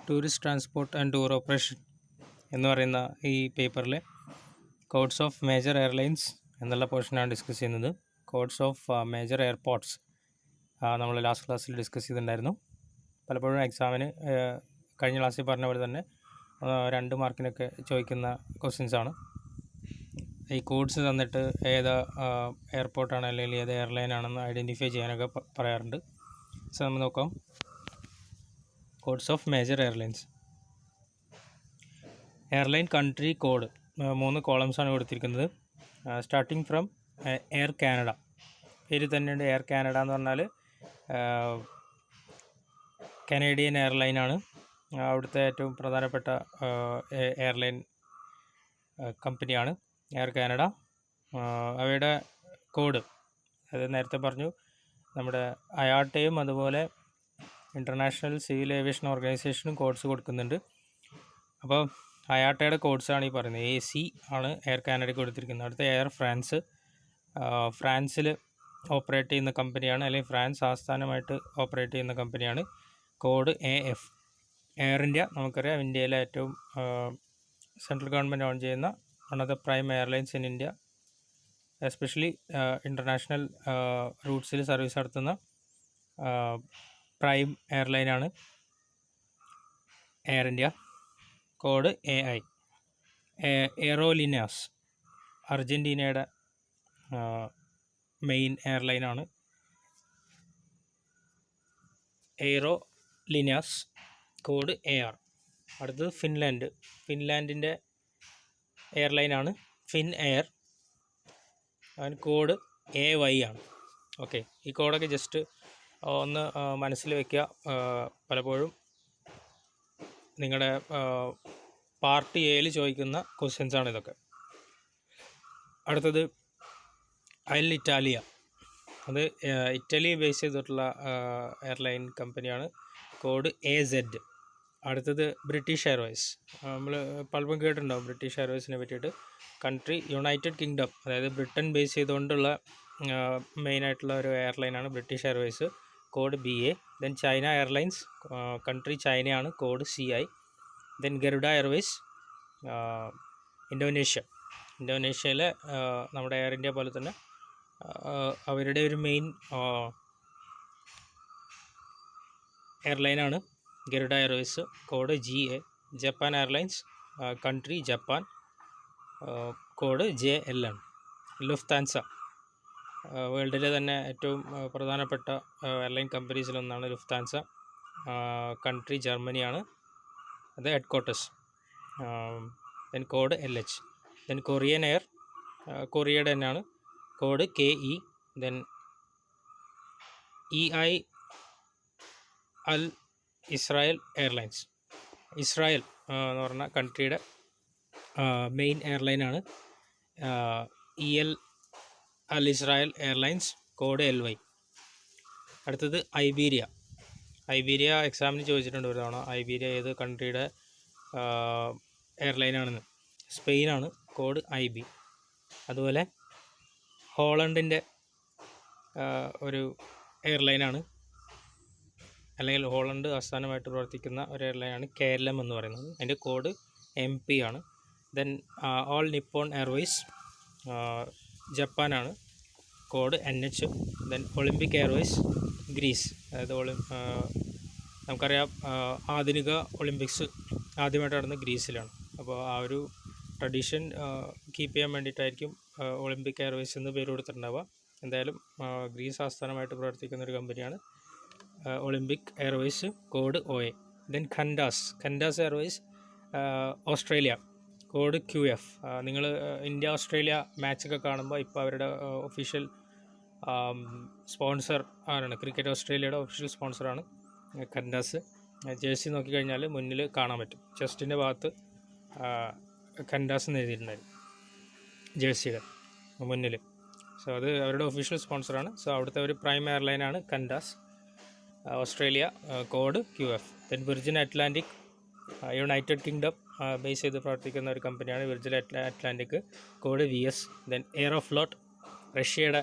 Tourist transport and tour operation എന്ന് പറയുന്ന ഈ പേപ്പറിൽ കോഡ്സ് ഓഫ് മേജർ എയർലൈൻസ് എന്നുള്ള പോർഷനാണ് ഡിസ്കസ് ചെയ്യുന്നത്. കോഡ്സ് ഓഫ് മേജർ എയർപോർട്ട്സ് നമ്മൾ ലാസ്റ്റ് ക്ലാസ്സിൽ ഡിസ്കസ് ചെയ്തിട്ടുണ്ടായിരുന്നു. പലപ്പോഴും എക്സാമിന് കഴിഞ്ഞ ക്ലാസ്സിൽ പറഞ്ഞ പോലെ തന്നെ 2 മാർക്കിനൊക്കെ ചോദിക്കുന്ന ക്വസ്റ്റ്യൻസാണ്. ഈ കോഡ്സ് തന്നിട്ട് ഏത് എയർപോർട്ടാണ് അല്ലെങ്കിൽ ഏത് എയർലൈനാണെന്ന് ഐഡൻറ്റിഫൈ ചെയ്യാനൊക്കെ പറയാറുണ്ട്. സോ നമ്മൾ നോക്കാം. Codes of major airlines. Airline country code 3 കോളംസാണ് കൊടുത്തിരിക്കുന്നത്. Starting from Air Canada. പേര് തന്നെയുണ്ട്, എയർ കാനഡ എന്ന് പറഞ്ഞാൽ കനേഡിയൻ എയർലൈനാണ്. അവിടുത്തെ ഏറ്റവും പ്രധാനപ്പെട്ട എയർലൈൻ കമ്പനിയാണ് എയർ കാനഡ. അവയുടെ കോഡ്, അത് നേരത്തെ പറഞ്ഞു, നമ്മുടെ അയാട്ടയും അതുപോലെ ഇൻ്റർനാഷണൽ സിവിൽ ഏവിയേഷൻ ഓർഗനൈസേഷനും കോഡ്സ് കൊടുക്കുന്നുണ്ട്. അപ്പോൾ അയാട്ടയുടെ കോഡ്സാണ് ഈ പറയുന്നത്. AC ആണ് എയർ കാനഡയ്ക്ക് കൊടുത്തിരിക്കുന്നത്. അടുത്ത എയർ ഫ്രാൻസ്. ഫ്രാൻസിൽ ഓപ്പറേറ്റ് ചെയ്യുന്ന കമ്പനിയാണ്, അല്ലെങ്കിൽ ഫ്രാൻസ് ആസ്ഥാനമായിട്ട് ഓപ്പറേറ്റ് ചെയ്യുന്ന കമ്പനിയാണ്. Code AF. എയർ ഇന്ത്യ നമുക്കറിയാം, ഇന്ത്യയിലെ ഏറ്റവും സെൻട്രൽ ഗവൺമെൻറ് ഓൺ ചെയ്യുന്ന one of the prime airlines in India. Especially international റൂട്ട്സിൽ സർവീസ് നടത്തുന്ന പ്രൈം എയർലൈനാണ് Air India. Code AI. Aerolineas, അർജൻറ്റീനയുടെ മെയിൻ എയർലൈനാണ് എയറോലിനാസ്. Code AR. അടുത്തത് ഫിൻലാൻഡ്. ഫിൻലാൻഡിൻ്റെ എയർലൈനാണ് ഫിൻ എയർ. അതിന് കോഡ് AY ആണ്. ഓക്കെ, ഈ കോഡൊക്കെ ജസ്റ്റ് ഒന്ന് മനസ്സിൽ വയ്ക്കുക. പലപ്പോഴും നിങ്ങളുടെ പാർട്ട് എയിൽ ചോദിക്കുന്ന ക്വസ്റ്റ്യൻസാണ് ഇതൊക്കെ. അടുത്തത് അൽ ഇറ്റാലിയ. അത് ഇറ്റലി ബേസ് ചെയ്തിട്ടുള്ള എയർലൈൻ കമ്പനിയാണ്. Code AZ. അടുത്തത് ബ്രിട്ടീഷ് എയർവേസ്. നമ്മൾ പലപ്പോഴും കേട്ടിട്ടുണ്ടാവും ബ്രിട്ടീഷ് എയർവേസിനെ പറ്റിയിട്ട്. കൺട്രി യുണൈറ്റഡ് കിങ്ഡം, അതായത് ബ്രിട്ടൻ ബേസ് ചെയ്തുകൊണ്ടുള്ള മെയിനായിട്ടുള്ള ഒരു എയർലൈനാണ് British Airways. Code BA. Then China Airlines, country ചൈനയാണ്. Code CI. Then Garuda Airways, ഇന്തോനേഷ്യയിലെ നമ്മുടെ എയർ ഇന്ത്യ പോലെ തന്നെ അവരുടെ ഒരു മെയിൻ എയർലൈനാണ് Garuda Airways. Code GA. Japan Airlines, country Japan. Code JL ആണ്. ലുഫ്താൻസ, വേൾഡിലെ തന്നെ ഏറ്റവും പ്രധാനപ്പെട്ട എയർലൈൻ കമ്പനീസിലൊന്നാണ് ലുഫ്താൻസ. കൺട്രി ജർമ്മനിയാണ്, അത് head quarters. Then code LH. Then Korean air, കൊറിയയുടെ തന്നെയാണ്. Code KE. ദെൻ EI അൽ ഇസ്രായേൽ എയർലൈൻസ്. ഇസ്രായേൽ എന്ന് പറഞ്ഞ കൺട്രിയുടെ മെയിൻ എയർലൈനാണ് EL അൽ Israel airlines. Code LY. അടുത്തത് ഐബീരിയ. ഐബീരിയ എക്സാമിന് ചോദിച്ചിട്ടുണ്ട് ഒരു തവണ. ഐബീരിയ ഏത് കൺട്രിയുടെ എയർലൈനാണെന്ന്. സ്പെയിനാണ്. Code IB. അതുപോലെ ഹോളണ്ടിൻ്റെ ഒരു എയർലൈനാണ്, അല്ലെങ്കിൽ ഹോളണ്ട് ആസ്ഥാനമായിട്ട് പ്രവർത്തിക്കുന്ന ഒരു എയർലൈനാണ് KLM എന്ന് പറയുന്നത്. അതിൻ്റെ കോഡ് MP ആണ്. ദെൻ ഓൾ നിപ്പോൺ എയർവേസ്, ജപ്പാനാണ്. Code NH. Then Olympic Airways, Greece. അതായത് നമുക്കറിയാം ആധുനിക ഒളിമ്പിക്സ് ആദ്യമായിട്ട് നടന്നത് ഗ്രീസിലാണ്. അപ്പോൾ ആ ഒരു ട്രഡീഷൻ കീപ്പ് ചെയ്യാൻ വേണ്ടിയിട്ടായിരിക്കും ഒളിമ്പിക് എയർവേസ് എന്ന് പേര് കൊടുത്തിട്ടുണ്ടാവുക. എന്തായാലും ഗ്രീസ് ആസ്ഥാനമായിട്ട് പ്രവർത്തിക്കുന്ന ഒരു കമ്പനിയാണ് Olympic Airways. Code OA. Then Qantas Airways, Australia. Code QF. നിങ്ങൾ ഇന്ത്യ ഓസ്ട്രേലിയ മാച്ചൊക്കെ കാണുമ്പോൾ ഇപ്പോൾ അവരുടെ ഒഫീഷ്യൽ സ്പോൺസർ ആണ്, ക്രിക്കറ്റ് ഓസ്ട്രേലിയയുടെ ഒഫീഷ്യൽ സ്പോൺസറാണ് ഖൻഡാസ്. ജേഴ്സി നോക്കിക്കഴിഞ്ഞാൽ മുന്നിൽ കാണാൻ പറ്റും, ചെസ്റ്റിൻ്റെ ഭാഗത്ത് ഖൻഡാസ് എന്ന് എഴുതിയിട്ടുണ്ടായിരുന്നു ജേഴ്സിയുടെ മുന്നിൽ. സോ അത് അവരുടെ ഒഫീഷ്യൽ സ്പോൺസറാണ്. സോ അവിടുത്തെ ഒരു പ്രൈം എയർലൈനാണ് Qantas, Australia. Code QF. Then Virgin Atlantic, United Kingdom base ചെയ്ത് പ്രവർത്തിക്കുന്ന ഒരു കമ്പനിയാണ് Virgin Atlantic. Code VS. Then Aeroflot, റഷ്യയുടെ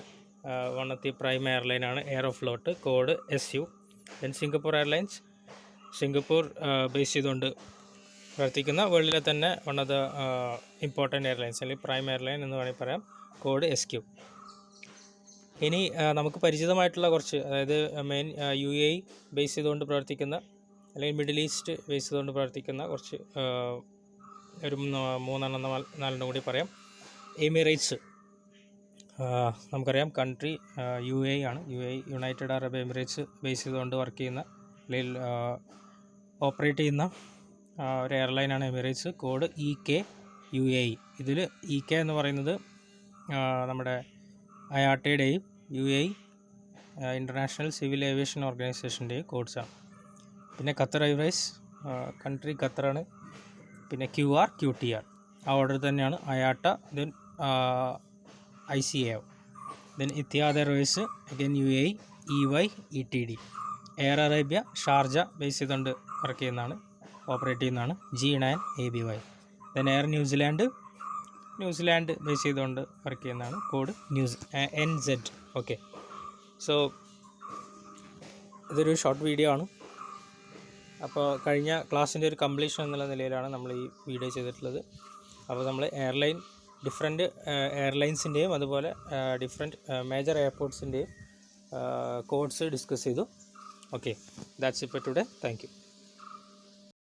വൺ ഓഫ് ദി പ്രൈം എയർലൈനാണ് Aeroflot. Code SU. Then Singapore Airlines, Singapore base ചെയ്തുകൊണ്ട് പ്രവർത്തിക്കുന്ന വേൾഡിലെ തന്നെ one of the important airlines അല്ലെങ്കിൽ പ്രൈം എയർലൈൻ എന്ന് വേണമെങ്കിൽ പറയാം. Code SQ. ഇനി നമുക്ക് പരിചിതമായിട്ടുള്ള കുറച്ച്, അതായത് മെയിൻ UAE ബേസ് ചെയ്തുകൊണ്ട് പ്രവർത്തിക്കുന്ന അല്ലെങ്കിൽ മിഡിൽ ഈസ്റ്റ് ബേസ് ചെയ്തുകൊണ്ട് പ്രവർത്തിക്കുന്ന കുറച്ച് ഒരു 3-4 കൂടി പറയാം. എമിറേറ്റ്സ്, നമുക്കറിയാം കൺട്രി UAE ആണ്. യുണൈറ്റഡ് അറബ് എമിറേറ്റ്സ് ബേസ് ചെയ്തുകൊണ്ട് വർക്ക് ചെയ്യുന്ന അല്ലെങ്കിൽ ഓപ്പറേറ്റ് ചെയ്യുന്ന ഒരു എയർലൈനാണ് എമിറേറ്റ്സ്. Code EK UAE. ഇതിൽ EK എന്ന് പറയുന്നത് നമ്മുടെ IATAയുടെയും UAE ഇൻ്റർനാഷണൽ സിവിൽ ഏവിയേഷൻ ഓർഗനൈസേഷൻ്റെയും കോഡ്സാണ്. പിന്നെ ഖത്തർ എയർവേസ്, കൺട്രി ഖത്തറാണ്. പിന്നെ QR QTR ആ ഓർഡർ തന്നെയാണ്. IATA, then ICAO, then Ittihad Airways, again UAE, EY, ETD. Air Arabia Sharjah base ചെയ്തുകൊണ്ട് വർക്ക് ചെയ്യുന്നതാണ്, ഓപ്പറേറ്റ് ചെയ്യുന്നതാണ്. G9 ABY. Then air New Zealand base ചെയ്തുകൊണ്ട് work ചെയ്യുന്നതാണ്. Code NZ. Okay, so ഇതൊരു short video ആണ്. അപ്പോൾ കഴിഞ്ഞ ക്ലാസ്സിൻ്റെ ഒരു കംപ്ലീഷൻ എന്നുള്ള നിലയിലാണ് നമ്മൾ ഈ വീഡിയോ ചെയ്തിട്ടുള്ളത്. അപ്പോൾ നമ്മൾ ഡിഫറെൻറ്റ് എയർലൈൻസിൻ്റെയും അതുപോലെ ഡിഫറെൻറ്റ് മേജർ എയർപോർട്ട്സിൻ്റെയും കോഡ്സ് ഡിസ്കസ് ചെയ്തു. Okay, that's it for today. Thank you.